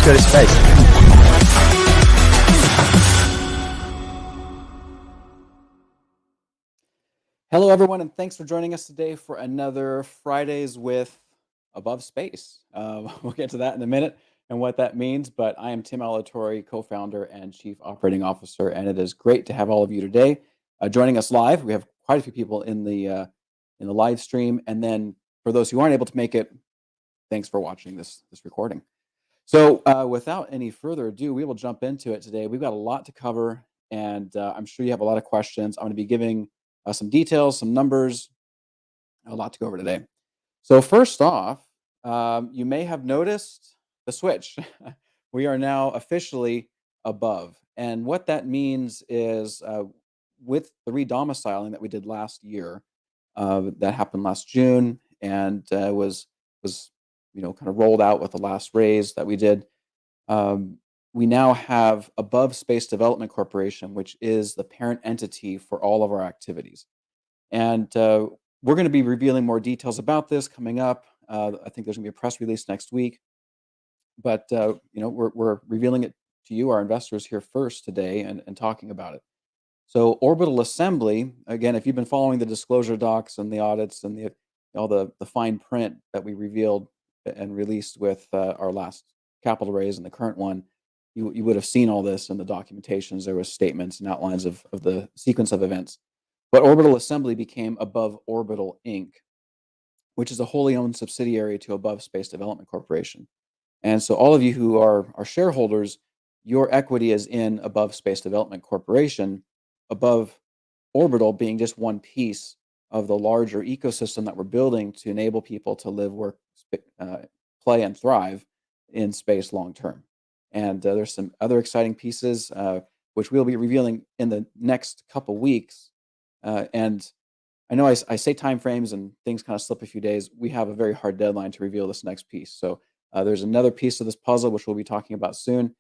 let's go to space. Hello, everyone, and thanks for joining us today for another Fridays with Above Space. We'll get to that in a minute and what that means, but I am Tim Alatorre, co-founder and chief operating officer, and it is great to have all of you today joining us live. We have quite a few people in the live stream, and then for those who aren't able to make it, thanks for watching this recording. So, without any further ado, we will jump into it today. We've got a lot to cover, and I'm sure you have a lot of questions. I'm going to be giving some details, some numbers, a lot to go over today. So, first off, you may have noticed the switch. We are now officially above. And what that means is with the redomiciling that we did last year, that happened last June and was kind of rolled out with the last raise that we did. We now have Above Space Development Corporation, which is the parent entity for all of our activities. And we're going to be revealing more details about this coming up. I think there's going to be a press release next week. But we're revealing it to you, our investors, here first today and talking about it. So Orbital Assembly, again, if you've been following the disclosure docs and the audits and all the fine print that we revealed and released with our last capital raise and the current one, you would have seen all this in the documentations. There was statements and outlines of the sequence of events. But Orbital Assembly became Above Orbital Inc., which is a wholly owned subsidiary to Above Space Development Corporation. And so all of you who are shareholders, your equity is in Above Space Development Corporation, Above Orbital being just one piece of the larger ecosystem that we're building to enable people to live, work, play, and thrive in space long term. And there's some other exciting pieces, which we'll be revealing in the next couple weeks. And I know I say timeframes and things kind of slip a few days. We have a very hard deadline to reveal this next piece. So there's another piece of this puzzle, which we'll be talking about soon.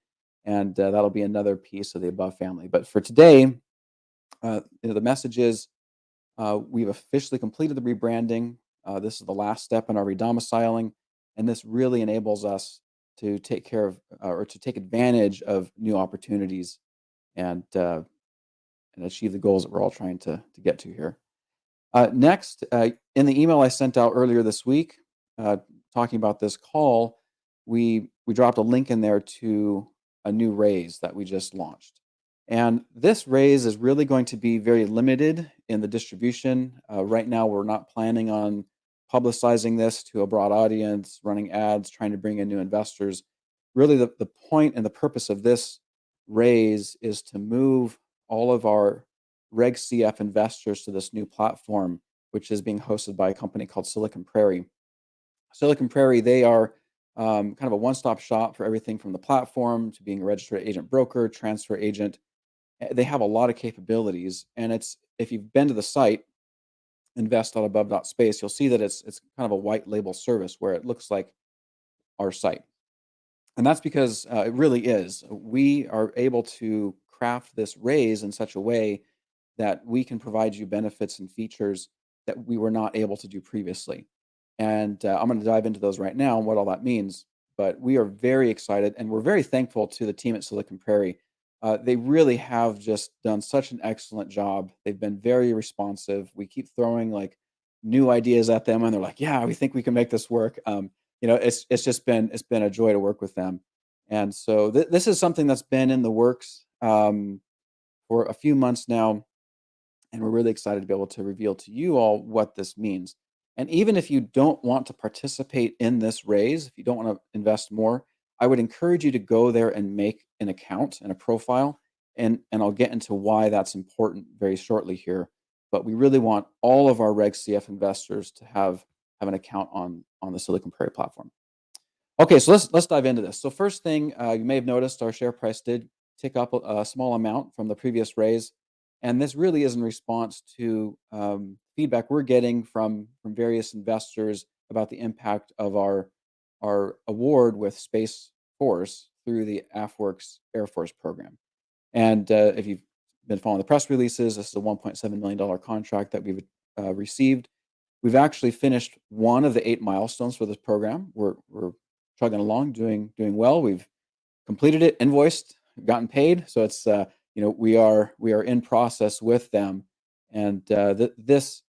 And that'll be another piece of the Above family. But for today, the message is we've officially completed the rebranding. This is the last step in our redomiciling, and this really enables us to take care of or to take advantage of new opportunities and achieve the goals that we're all trying to get to here. Next, in the email I sent out earlier this week, talking about this call, we dropped a link in there to a new raise that we just launched. And this raise is really going to be very limited in the distribution. Right now, we're not planning on publicizing this to a broad audience, running ads, trying to bring in new investors. Really, the point and the purpose of this raise is to move all of our Reg CF investors to this new platform, which is being hosted by a company called Silicon Prairie. Silicon Prairie, they are kind of a one-stop shop for everything from the platform to being a registered agent broker, transfer agent. They have a lot of capabilities, and if you've been to the site invest.above.space, you'll see that it's kind of a white label service where it looks like our site, and that's because it really is. We are able to craft this raise in such a way that we can provide you benefits and features that we were not able to do previously. And I'm going to dive into those right now and what all that means. But we are very excited, and we're very thankful to the team at Silicon Prairie. They really have just done such an excellent job. They've been very responsive. We keep throwing like new ideas at them, and they're like, "Yeah, we think we can make this work." It's been a joy to work with them. And so this is something that's been in the works for a few months now, and we're really excited to be able to reveal to you all what this means. And even if you don't want to participate in this raise, if you don't want to invest more, I would encourage you to go there and make an account and a profile. And I'll get into why that's important very shortly here. But we really want all of our Reg CF investors to have an account on the Silicon Prairie platform. Okay, so let's dive into this. So first thing, you may have noticed our share price did tick up a small amount from the previous raise. And this really is in response to feedback we're getting from various investors about the impact of our award with Space Force through the AFWERX Air Force program. And if you've been following the press releases, this is a $1.7 million contract that we've received. We've actually finished one of the 8 milestones for this program. We're chugging along, doing well. We've completed it, invoiced, gotten paid. So it's we are in process with them, and this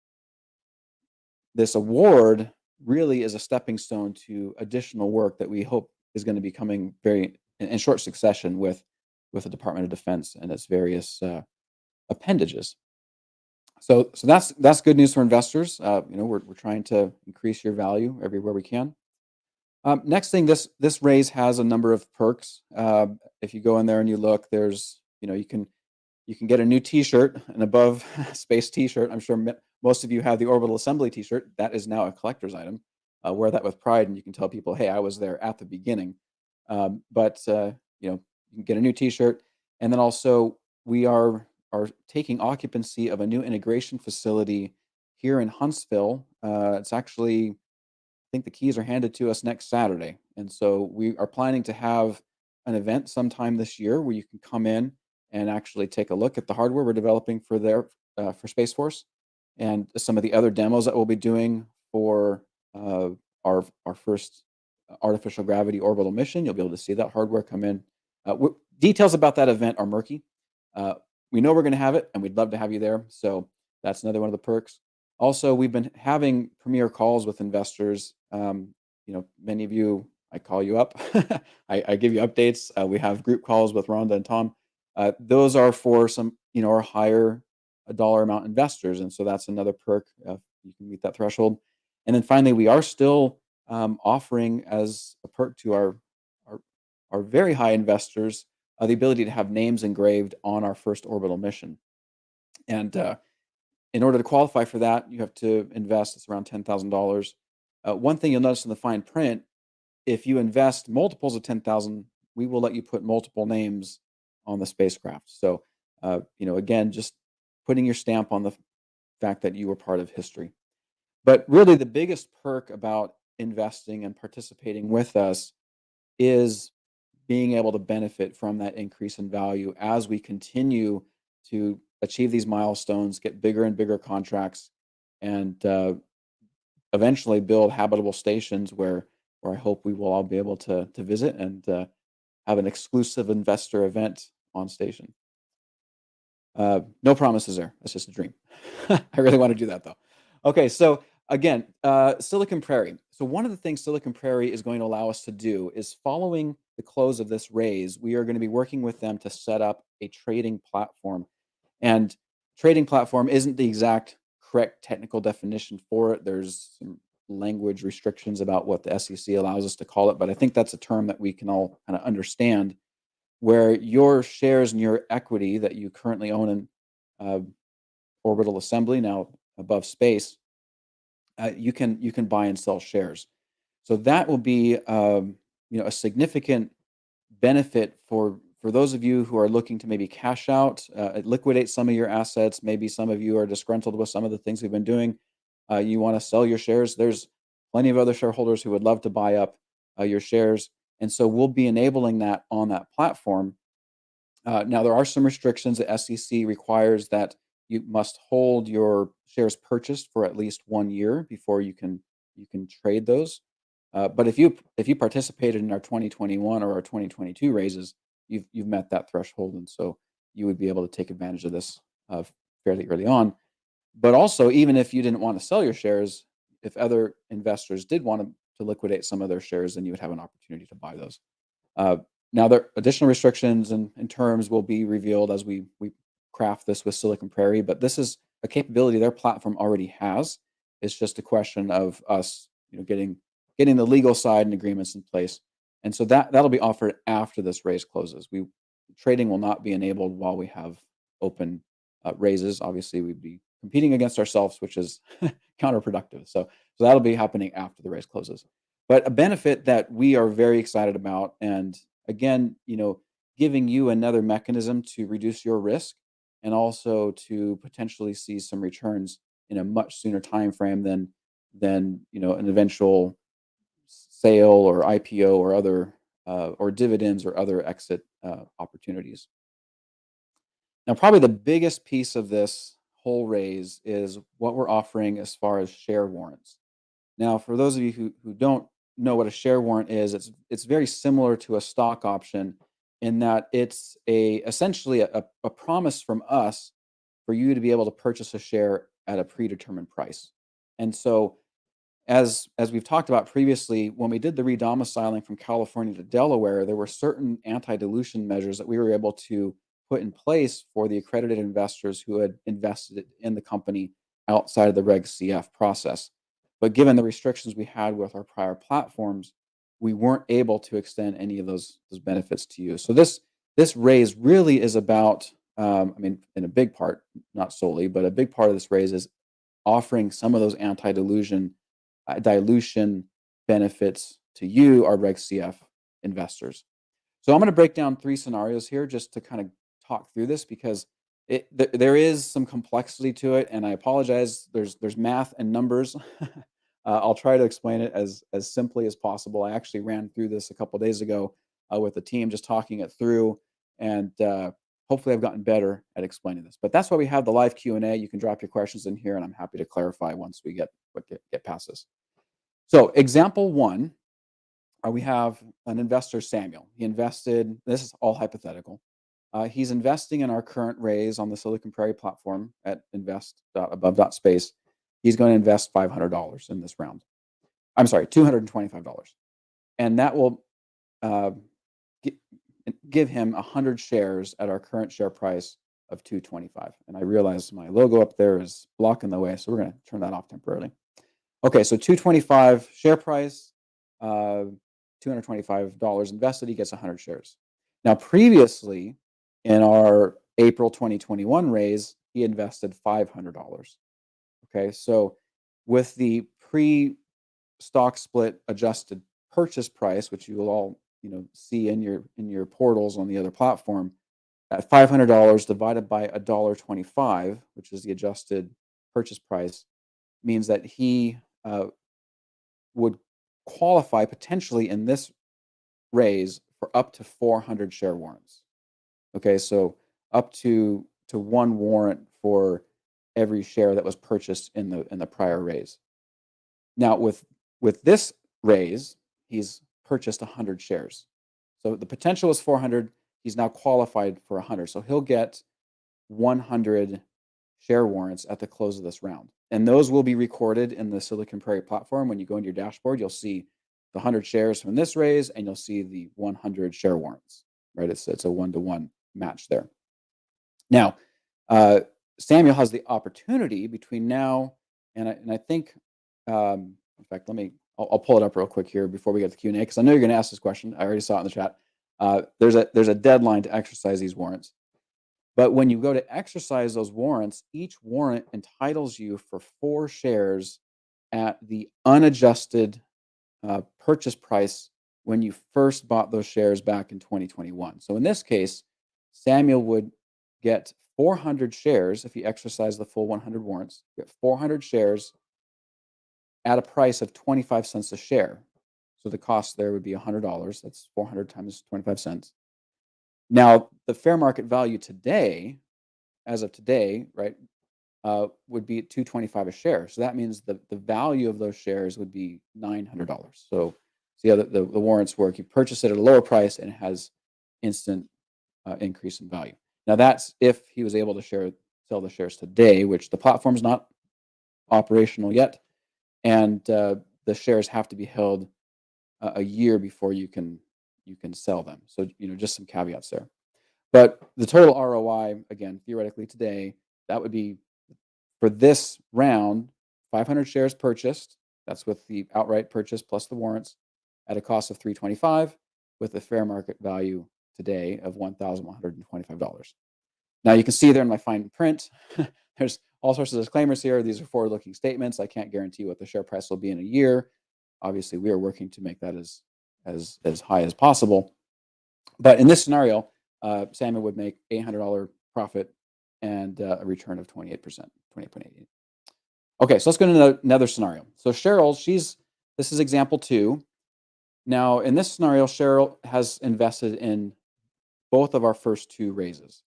award really is a stepping stone to additional work that we hope is going to be coming very in short succession with the Department of Defense and its various appendages. So that's good news for investors. We're trying to increase your value everywhere we can. Next thing, this raise has a number of perks. If you go in there and you look, there's you can get a new T-shirt, an above space T-shirt. I'm sure most of you have the Orbital Assembly T-shirt. That is now a collector's item. Wear that with pride, and you can tell people, "Hey, I was there at the beginning." But you can get a new T-shirt, and then also we are taking occupancy of a new integration facility here in Huntsville. It's actually think the keys are handed to us next Saturday. And so we are planning to have an event sometime this year where you can come in and actually take a look at the hardware we're developing for Space Force and some of the other demos that we'll be doing for our first artificial gravity orbital mission. You'll be able to see that hardware come in. Details about that event are murky. Uh, we know we're going to have it, and we'd love to have you there. So that's another one of the perks. Also, we've been having premier calls with investors. Many of you, I call you up. I give you updates. We have group calls with Rhonda and Tom. Those are for some, our higher dollar amount investors, and so that's another perk. You can meet that threshold. And then finally, we are still offering as a perk to our, our very high investors the ability to have names engraved on our first orbital mission. And in order to qualify for that, you have to invest. It's around $10,000. One thing you'll notice in the fine print, if you invest multiples of 10,000, we will let you put multiple names on the spacecraft. So, again, just putting your stamp on the fact that you were part of history. But really, the biggest perk about investing and participating with us is being able to benefit from that increase in value as we continue to achieve these milestones, get bigger and bigger contracts, and eventually build habitable stations where I hope we will all be able to visit and have an exclusive investor event on station. No promises there. That's just a dream. I really want to do that though. Okay, so again, Silicon Prairie. So one of the things Silicon Prairie is going to allow us to do is following the close of this raise, we are going to be working with them to set up a trading platform. And trading platform isn't the exact correct technical definition for it. There's some language restrictions about what the SEC allows us to call it, but I think that's a term that we can all kind of understand, where your shares and your equity that you currently own in uh, Orbital Assembly, now above space, you can buy and sell shares. So that will be a significant benefit for those of you who are looking to maybe cash out, liquidate some of your assets. Maybe some of you are disgruntled with some of the things we've been doing. You want to sell your shares. There's plenty of other shareholders who would love to buy up your shares, and so we'll be enabling that on that platform. Now, there are some restrictions. The SEC requires that you must hold your shares purchased for at least 1 year before you can trade those. But if you participated in our 2021 or our 2022 raises, you've met that threshold, and so you would be able to take advantage of this fairly early on. But also, even if you didn't want to sell your shares, if other investors did want to liquidate some of their shares, then you would have an opportunity to buy those. Uh, Now, there additional restrictions and terms will be revealed as we craft this with Silicon Prairie, but this is a capability their platform already has. It's just a question of us, getting the legal side and agreements in place, and so that'll be offered after this raise closes. Trading will not be enabled while we have open raises. Obviously, we'd be competing against ourselves, which is counterproductive. So that'll be happening after the raise closes. But a benefit that we are very excited about, and again, giving you another mechanism to reduce your risk and also to potentially see some returns in a much sooner time frame than an eventual sale or IPO or other or dividends or other exit opportunities. Now, probably the biggest piece of this whole raise is what we're offering as far as share warrants. Now, for those of you who don't know what a share warrant is, it's very similar to a stock option in that it's essentially a promise from us for you to be able to purchase a share at a predetermined price. And so as we've talked about previously, when we did the redomiciling from California to Delaware, there were certain anti-dilution measures that we were able to put in place for the accredited investors who had invested in the company outside of the Reg CF process. But given the restrictions we had with our prior platforms, we weren't able to extend any of those benefits to you. So this raise really is about, I mean, in a big part, not solely, but a big part of this raise is offering some of those dilution benefits to you, our Reg CF investors. So I'm going to break down 3 scenarios here just to kind of talk through this because there is some complexity to it, and I apologize. There's math and numbers. I'll try to explain it as simply as possible. I actually ran through this a couple days ago with the team, just talking it through, and hopefully I've gotten better at explaining this. But that's why we have the live Q&A. You can drop your questions in here, and I'm happy to clarify once we get past this. So example 1. We have an investor, Samuel. He invested, this is all hypothetical. He's investing in our current raise on the Silicon Prairie platform at invest.above.space. He's going to invest $500 in this round. I'm sorry, $225. And that will give him 100 shares at our current share price of $225. And I realize my logo up there is blocking the way, so we're going to turn that off temporarily. Okay, so $225 share price, $225 invested, he gets 100 shares. Now, previously, in our April 2021 raise, he invested $500. Okay, so with the pre-stock split adjusted purchase price, which you will all see in your portals on the other platform, at $500 divided by $1.25, which is the adjusted purchase price, means that he would qualify potentially in this raise for up to 400 share warrants. Okay, so up to 1 warrant for every share that was purchased in the prior raise. Now with this raise, he's purchased 100 shares. So the potential is 400. He's now qualified for 100. So he'll get 100 share warrants at the close of this round. And those will be recorded in the Silicon Prairie platform. When you go into your dashboard, you'll see the 100 shares from this raise, and you'll see the 100 share warrants, right? It's a 1-to-1 match there. Now, Samuel has the opportunity between now and I think, in fact, I'll pull it up real quick here before we get to Q&A, because I know you're going to ask this question. I already saw it in the chat. There's a deadline to exercise these warrants. But when you go to exercise those warrants, each warrant entitles you for 4 shares at the unadjusted purchase price when you first bought those shares back in 2021. So in this case, Samuel would get 400 shares if he exercised the full 100 warrants. Get 400 shares at a price of 25 cents a share. So the cost there would be $100. That's 400 times 25 cents. Now, the fair market value today, as of today, right, would be at $225 a share. So that means the value of those shares would be $900. So see how the warrants work. You purchase it at a lower price and it has instant increase in value. Now, that's if he was able to sell the shares today, which the platform's not operational yet, and the shares have to be held a year before you can sell them. So just some caveats there. But the total ROI, again, theoretically today, that would be for this round, 500 shares purchased. That's with the outright purchase plus the warrants at a cost of $325, with a fair market value today of $1,125. Now you can see there in my fine print, there's all sorts of disclaimers here. These are forward-looking statements. I can't guarantee what the share price will be in a year. Obviously, we are working to make that as high as possible. But in this scenario, Samuel would make $800 profit and a return of 28%, 28.88. Okay, so let's go to another scenario. So Cheryl, this is example 2. Now, in this scenario, Cheryl has invested in both of our first 2 raises.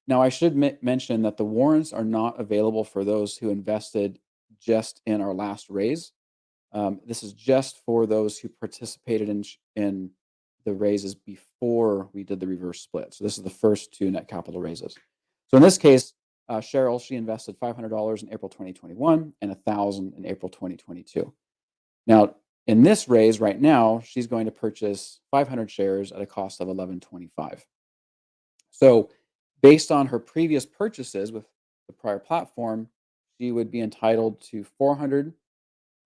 Now, I should mention that the warrants are not available for those who invested just in our last raise. This is just for those who participated in the raises before we did the reverse split. So this is the first two net capital raises. So in this case, Cheryl, she invested $500 in April 2021 and $1,000 in April 2022. Now, in this raise right now, she's going to purchase 500 shares at a cost of $11.25. So based on her previous purchases with the prior platform, she would be entitled to 400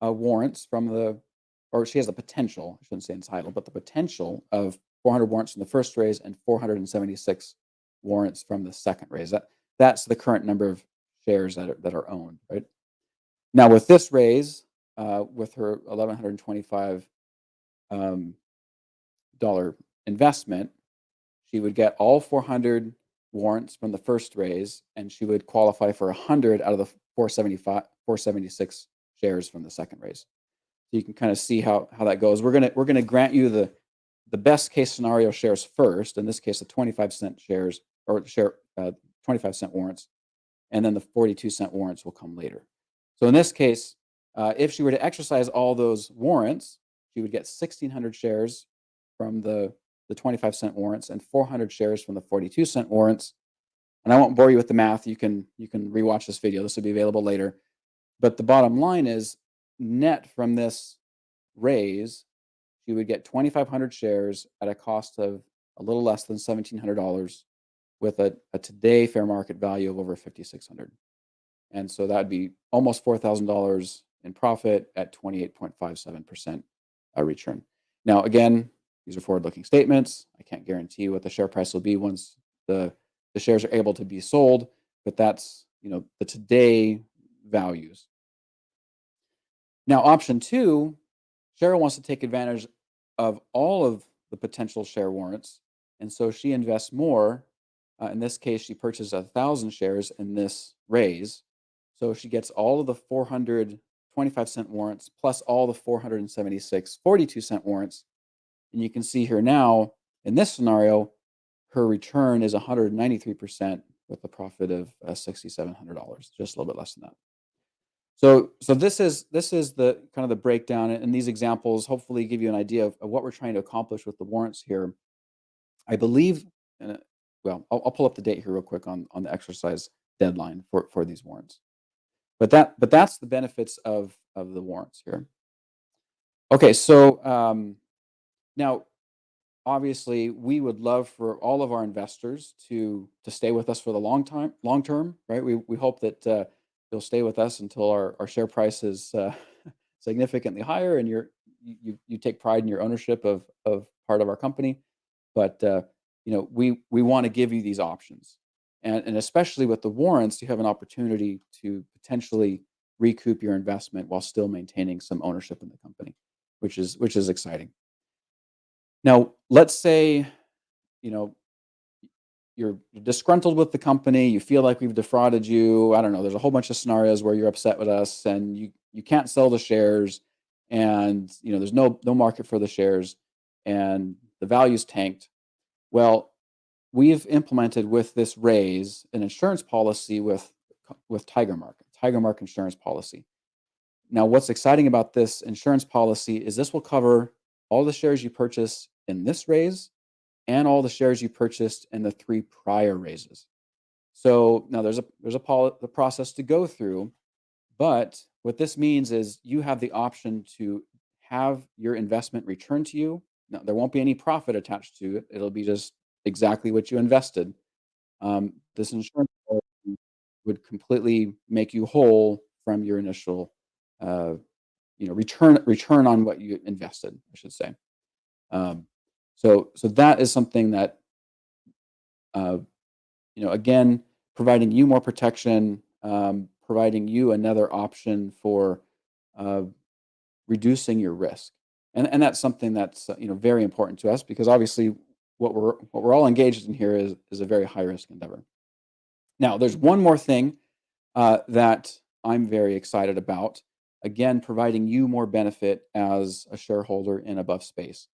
warrants from or she has the potential, I shouldn't say entitled, but the potential of 400 warrants from the first raise and 476 warrants from the second raise. That's the current number of shares that are owned, right? Now with this raise, with her $1,125 dollar investment, she would get all 400 warrants from the first raise, and she would qualify for 100 out of the 476 shares from the second raise. So you can kind of see how that goes. We're gonna grant you the best case scenario shares first. In this case, the 25-cent shares or 25-cent warrants, and then the 42-cent warrants will come later. So in this case, if she were to exercise all those warrants, she would get 1,600 shares from the 25-cent warrants and 400 shares from the 42-cent warrants. And I won't bore you with the math. You can rewatch this video. This will be available later. But the bottom line is, net from this raise, she would get 2,500 shares at a cost of a little less than $1,700 with a today fair market value of over $5,600. And so that'd be almost $4,000 in profit at 28.57% return. Now, again, these are forward-looking statements. I can't guarantee what the share price will be once the shares are able to be sold, but that's the today values. Now, option two, Cheryl wants to take advantage of all of the potential share warrants, and so she invests more. In this case, she purchased 1,000 shares in this raise, so she gets all of the 400 25-cent warrants plus all the 476 42-cent warrants. And you can see here now, in this scenario, her return is 193% with a profit of $6,700, just a little bit less than that. So this is the kind of the breakdown, and these examples hopefully give you an idea of what we're trying to accomplish with the warrants here. I believe, well, I'll pull up the date here real quick on the exercise deadline for these warrants. But that's the benefits of the warrants here. Okay, so now obviously we would love for all of our investors to stay with us for the long term, right? We hope that they'll stay with us until our share price is significantly higher, and you take pride in your ownership of part of our company. But we want to give you these options, and especially with the warrants, you have an opportunity to potentially recoup your investment while still maintaining some ownership in the company, which is exciting. Now, let's say you're disgruntled with the company, you feel like we've defrauded you. I don't know, there's a whole bunch of scenarios where you're upset with us and you can't sell the shares, and there's no market for the shares and the value's tanked. Well, we've implemented with this raise an insurance policy with Tigermark insurance policy. Now, what's exciting about this insurance policy is this will cover all the shares you purchase in this raise and all the shares you purchased in the 3 prior raises. So now there's a process to go through, but what this means is you have the option to have your investment returned to you. Now, there won't be any profit attached to it. It'll be just exactly what you invested. This insurance policy would completely make you whole from your initial, return on what you invested, I should say. So that is something that, again, providing you more protection, providing you another option for reducing your risk, and that's something that's very important to us, because obviously what we're all engaged in here is a very high risk endeavor. Now, there's one more thing that I'm very excited about. Again, providing you more benefit as a shareholder in Above Space.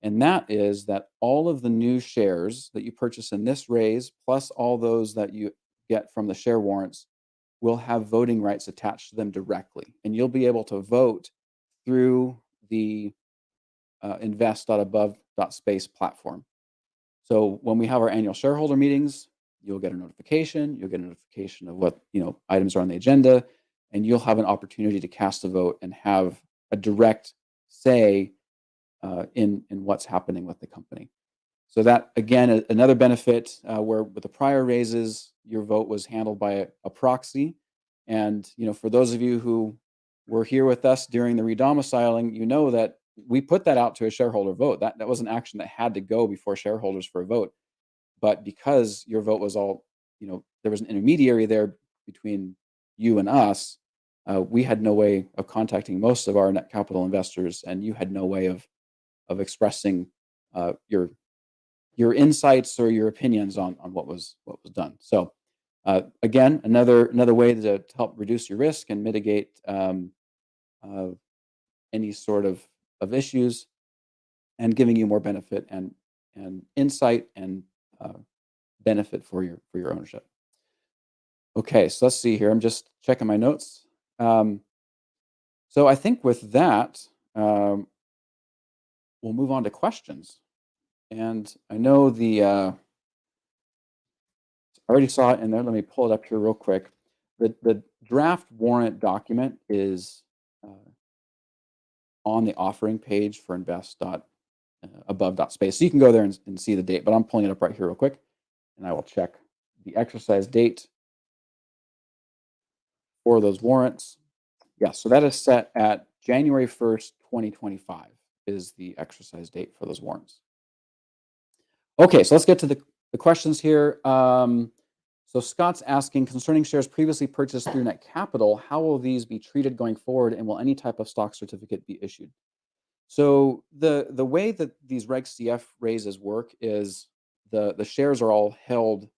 And that is that all of the new shares that you purchase in this raise, plus all those that you get from the share warrants, will have voting rights attached to them directly. And you'll be able to vote through the invest.above.space platform. So when we have our annual shareholder meetings, you'll get a notification. You'll get a notification of what items are on the agenda, and you'll have an opportunity to cast a vote and have a direct say in what's happening with the company. So that again, another benefit where with the prior raises, your vote was handled by a proxy, and for those of you who were here with us during the redomiciling, you know that we put that out to a shareholder vote. That was an action that had to go before shareholders for a vote. But because your vote was all, there was an intermediary there between you and us, we had no way of contacting most of our net capital investors, and you had no way of expressing your insights or your opinions on what was done. So again, another way to help reduce your risk and mitigate uh, any sort of issues, and giving you more benefit and insight and uh, benefit for your ownership. Okay, so let's see here. I'm just checking my notes. Um, so I think with that, we'll move on to questions. And I know I already saw it in there. Let me pull it up here real quick. The draft warrant document is uh, on the offering page for invest.above.space. So you can go there and see the date, but I'm pulling it up right here real quick, and I will check the exercise date for those warrants. Yeah, so that is set at January 1st, 2025 is the exercise date for those warrants. Okay, so let's get to the questions here. So Scott's asking, concerning shares previously purchased through Net Capital, how will these be treated going forward, and will any type of stock certificate be issued? So the way that these Reg CF raises work is the shares are all held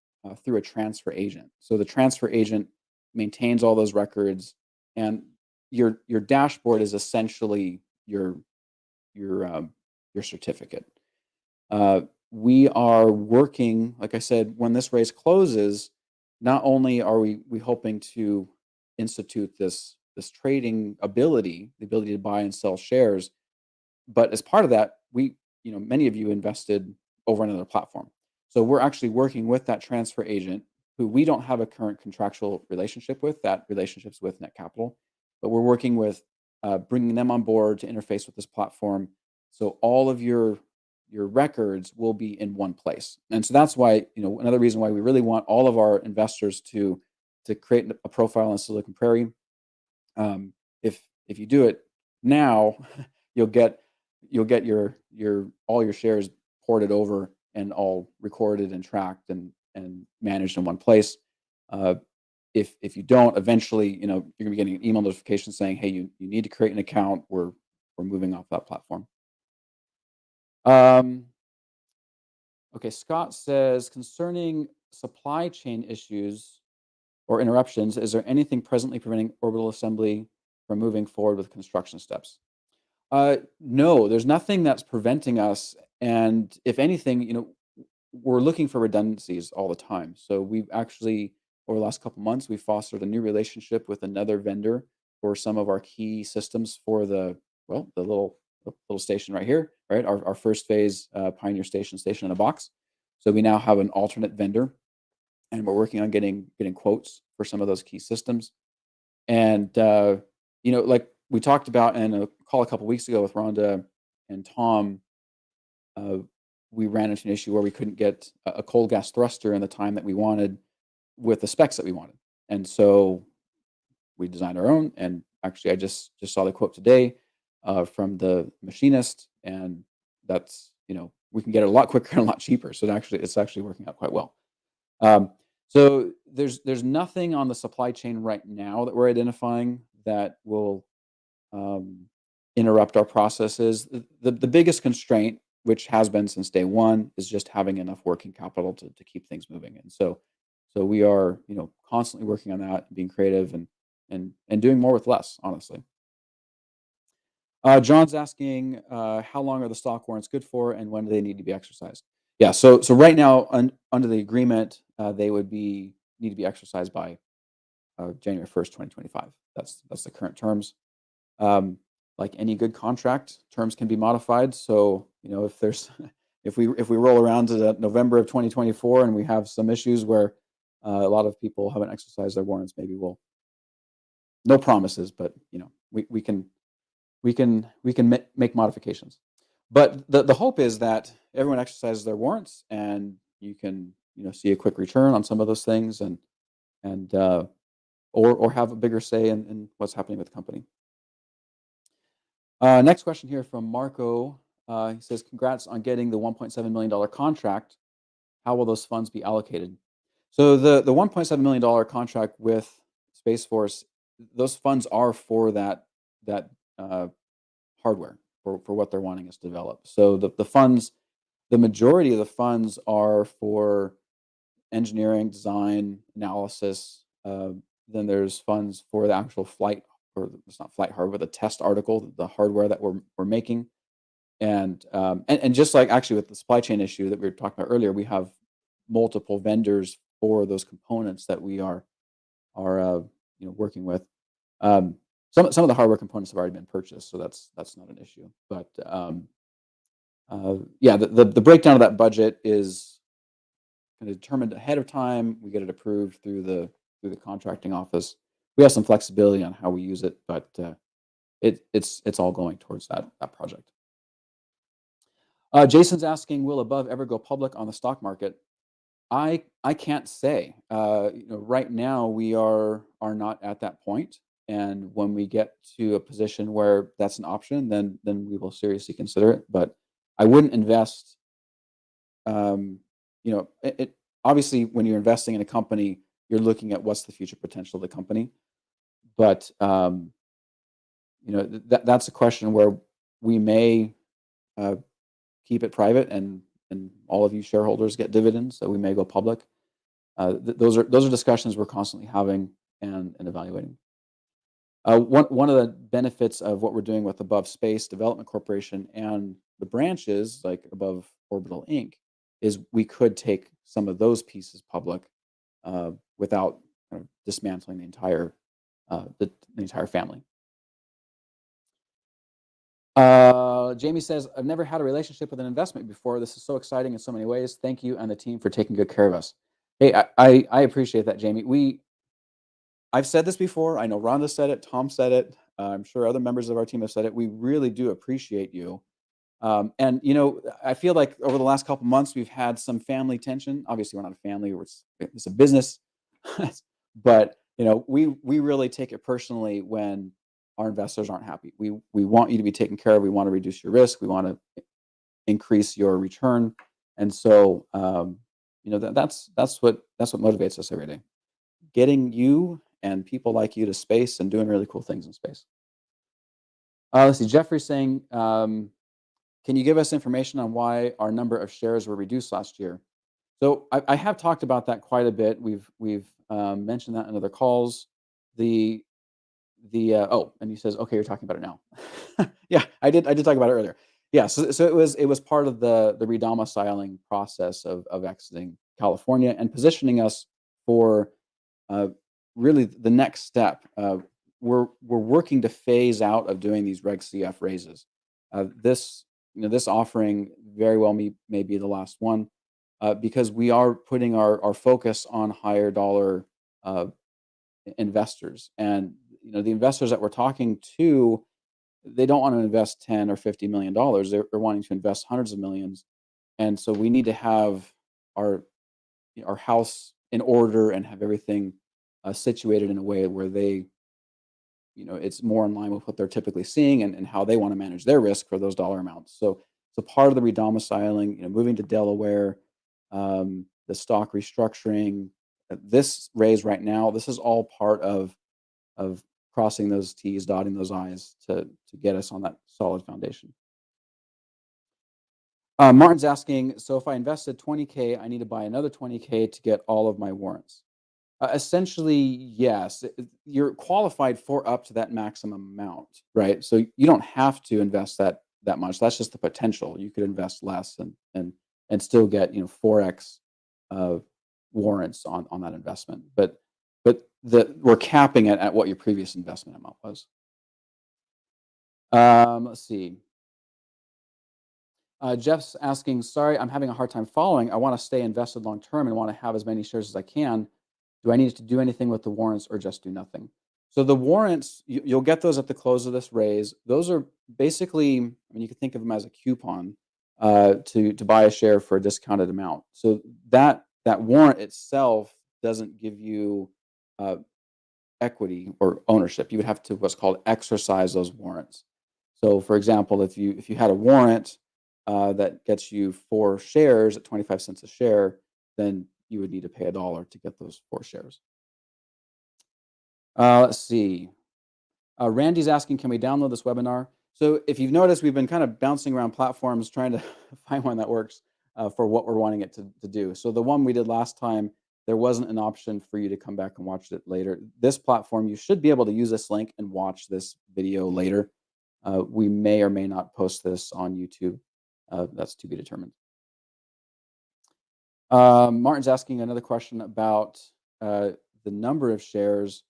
through a transfer agent. So the transfer agent maintains all those records, and your dashboard is essentially your your certificate. Uh, we are working, like I said, when this raise closes. Not only are we hoping to institute this trading ability, the ability to buy and sell shares, but as part of that, many of you invested over another platform. So we're actually working with that transfer agent who we don't have a current contractual relationship with. That relationship's with Net Capital, but we're working with bringing them on board to interface with this platform. So all of your records will be in one place, and so that's why another reason why we really want all of our investors to create a profile in Silicon Prairie. If you do it now, you'll get your all your shares ported over and all recorded and tracked and managed in one place. Uh, if you don't, eventually, you're gonna be getting an email notification saying, "Hey, you need to create an account. We're moving off that platform." Um, okay, Scott says concerning supply chain issues or interruptions, is there anything presently preventing Orbital Assembly from moving forward with construction steps? No, there's nothing that's preventing us, and if anything, we're looking for redundancies all the time. So we've actually, over the last couple months, we fostered a new relationship with another vendor for some of our key systems for the little station right here, right? Our first phase Pioneer station in a box. So we now have an alternate vendor, and we're working on getting quotes for some of those key systems. And like we talked about in a call a couple weeks ago with Rhonda and Tom, uh, we ran into an issue where we couldn't get a cold gas thruster in the time that we wanted with the specs that we wanted, and so we designed our own. And actually, I just saw the quote today from the machinist, and that's we can get it a lot quicker and a lot cheaper. So it's actually working out quite well. Um, so there's nothing on the supply chain right now that we're identifying that will um, interrupt our processes. The biggest constraint, which has been since day one, is just having enough working capital to keep things moving. And so we are constantly working on that, being creative and doing more with less. Honestly, John's asking how long are the stock warrants good for, and when do they need to be exercised? Yeah, so right now under the agreement, they would need to be exercised by January 1st, 2025. That's the current terms. Um, like any good contract, terms can be modified. So, if there's if we roll around to the November of 2024 and we have some issues where a lot of people haven't exercised their warrants, maybe we'll no promises, but we can make modifications. But the hope is that everyone exercises their warrants and you can see a quick return on some of those things and or have a bigger say in what's happening with the company. Next question here from Marco. He says, "Congrats on getting the $1.7 million contract. How will those funds be allocated?" So the $1.7 million contract with Space Force, those funds are for that uh, hardware for what they're wanting us to develop. So the funds, the majority of the funds are for engineering, design, analysis. Then there's funds for the actual flight, or it's not flight hardware, the test article, the hardware that we're making. And just like actually with the supply chain issue that we were talking about earlier, we have multiple vendors for those components that we are working with. Um, some of the hardware components have already been purchased, so that's not an issue. But yeah, the breakdown of that budget is kind of determined ahead of time. We get it approved through the contracting office. We have some flexibility on how we use it, but it's all going towards that project. Jason's asking, will Above ever go public on the stock market? I can't say. Right now we are not at that point, and when we get to a position where that's an option, then we will seriously consider it. But I wouldn't invest. It obviously when you're investing in a company, you're looking at what's the future potential of the company. But that's a question where we may uh, keep it private and all of you shareholders get dividends, so we may go public. Those are discussions we're constantly having and evaluating. One of the benefits of what we're doing with Above Space Development Corporation and the branches like Above Orbital Inc. is we could take some of those pieces public without kind of dismantling the entire family. Jamie says, "I've never had a relationship with an investment before. This is so exciting in so many ways. Thank you and the team for taking good care of us." Hey, I appreciate that, Jamie. I've said this before. I know Rhonda said it, Tom said it. I'm sure other members of our team have said it. We really do appreciate you. And I feel like over the last couple months we've had some family tension. Obviously, we're not a family; it's a business. But we really take it personally when our investors aren't happy. We want you to be taken care of. We want to reduce your risk. We want to increase your return. And so, that's what motivates us every day. Getting you and people like you to space and doing really cool things in space. Let's see. Jeffrey's saying, "Can you give us information on why our number of shares were reduced last year?" So I have talked about that quite a bit. We've mentioned that in other calls. The and he says, "Okay, you're talking about it now." Yeah, I did talk about it earlier. Yeah, so it was part of the redomiciling process of exiting California and positioning us for uh, really the next step. We're working to phase out of doing these Reg CF raises. This offering very well may be the last one because we are putting our focus on higher dollar uh, investors, and the investors that we're talking to, they don't want to invest 10 or $50 million. They're wanting to invest hundreds of millions, and so we need to have our our house in order and have everything situated in a way where it's more in line with what they're typically seeing and how they want to manage their risk for those dollar amounts. So part of the redomiciling, moving to Delaware, the stock restructuring, this raise right now, this is all part of crossing those T's, dotting those I's to get us on that solid foundation. Martin's asking, so if I invested 20K, I need to buy another 20K to get all of my warrants. Essentially, yes. You're qualified for up to that maximum amount, right? So you don't have to invest that much. That's just the potential. You could invest less and still get 4x uh, warrants on that investment. But we're capping it at what your previous investment amount was. Let's see. Jeff's asking, sorry, I'm having a hard time following. I want to stay invested long term and want to have as many shares as I can. Do I need to do anything with the warrants or just do nothing? So the warrants, you'll get those at the close of this raise. Those are basically, I mean, you can think of them as a coupon to buy a share for a discounted amount. So that warrant itself doesn't give you uh, equity or ownership. You would have to what's called exercise those warrants. So, for example, if you had a warrant that gets you 4 shares at 25 cents a share, then you would need to pay $1 to get those 4 shares. Let's see. Randy's asking, can we download this webinar? So if you've noticed, we've been kind of bouncing around platforms trying to find one that works for what we're wanting it to do. So the one we did last time, there wasn't an option for you to come back and watch it later. This platform, you should be able to use this link and watch this video later. We may or may not post this on YouTube. That's to be determined. Martin's asking another question about the number of shares.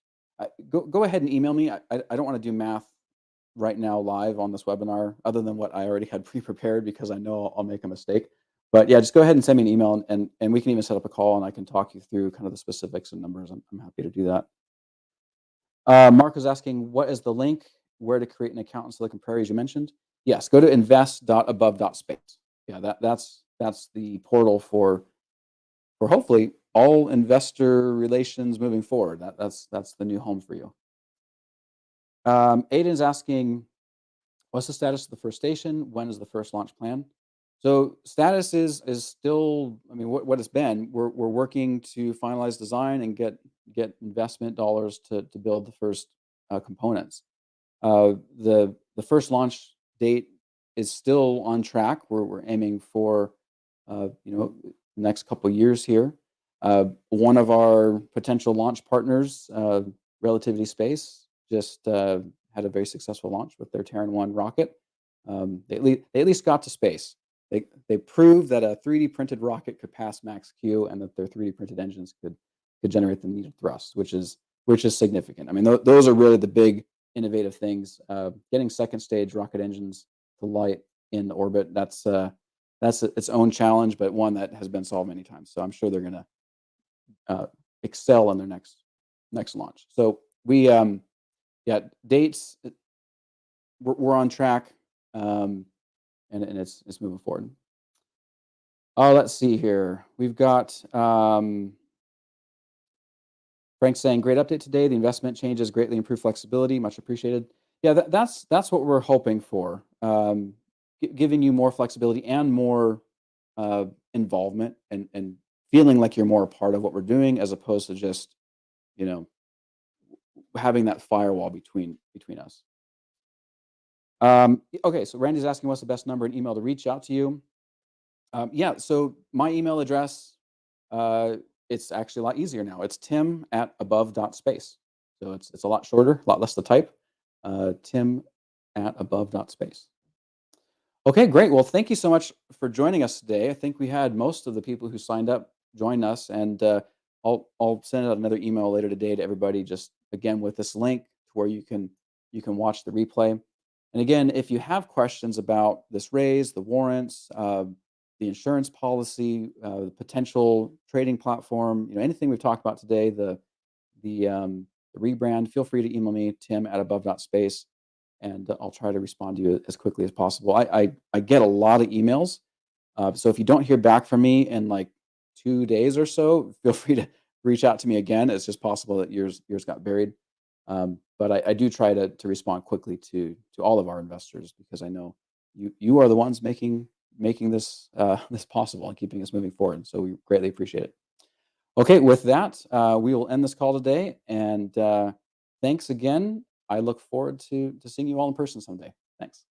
Go ahead and email me. I don't want to do math right now live on this webinar, other than what I already had pre-prepared because I know I'll make a mistake. But yeah, just go ahead and send me an email, and we can even set up a call, and I can talk you through kind of the specifics and numbers. I'm happy to do that. Mark is asking, what is the link? Where to create an account in Silicon Prairie, as you mentioned? Yes, go to invest.above.space. Yeah, that's the portal for hopefully all investor relations moving forward. That's the new home for you. Aiden's asking, what's the status of the first station? When is the first launch plan? So status is still, I mean, what it's been. We're working to finalize design and get investment dollars to build the first components. The first launch date is still on track. We're aiming for next couple years here. One of our potential launch partners, Relativity Space, just had a very successful launch with their Terran 1 rocket. They at least got to space. They proved that a 3D printed rocket could pass max Q, and that their 3D printed engines could generate the needed thrust, which is significant. I mean, those are really the big innovative things. Getting second stage rocket engines to light in orbit, that's its own challenge, but one that has been solved many times. So I'm sure they're going to excel in their next launch. So we dates, we're on track, and it's moving forward. Oh, let's see here. We've got Frank saying, great update today. The investment changes greatly improve flexibility. Much appreciated. Yeah, that's what we're hoping for. Giving you more flexibility and more involvement and feeling like you're more a part of what we're doing, as opposed to just, having that firewall between us. Okay, so Randy's asking, what's the best number and email to reach out to you? Yeah, so my email address, it's actually a lot easier now. It's tim@above.space. So it's a lot shorter, a lot less to type. Tim@above.space. Okay, great. Well, thank you so much for joining us today. I think we had most of the people who signed up join us, and I'll send out another email later today to everybody, just again with this link to where you can watch the replay. And again, if you have questions about this raise, the warrants, the insurance policy, the potential trading platform, anything we've talked about today, the rebrand, feel free to email me, tim@above.space, and I'll try to respond to you as quickly as possible. I get a lot of emails, so if you don't hear back from me in like 2 days or so, feel free to reach out to me again. It's just possible that yours got buried. But I do try to respond quickly to all of our investors, because I know you are the ones making this this possible and keeping us moving forward. So we greatly appreciate it. Okay, with that, we will end this call today. And thanks again. I look forward to seeing you all in person someday. Thanks.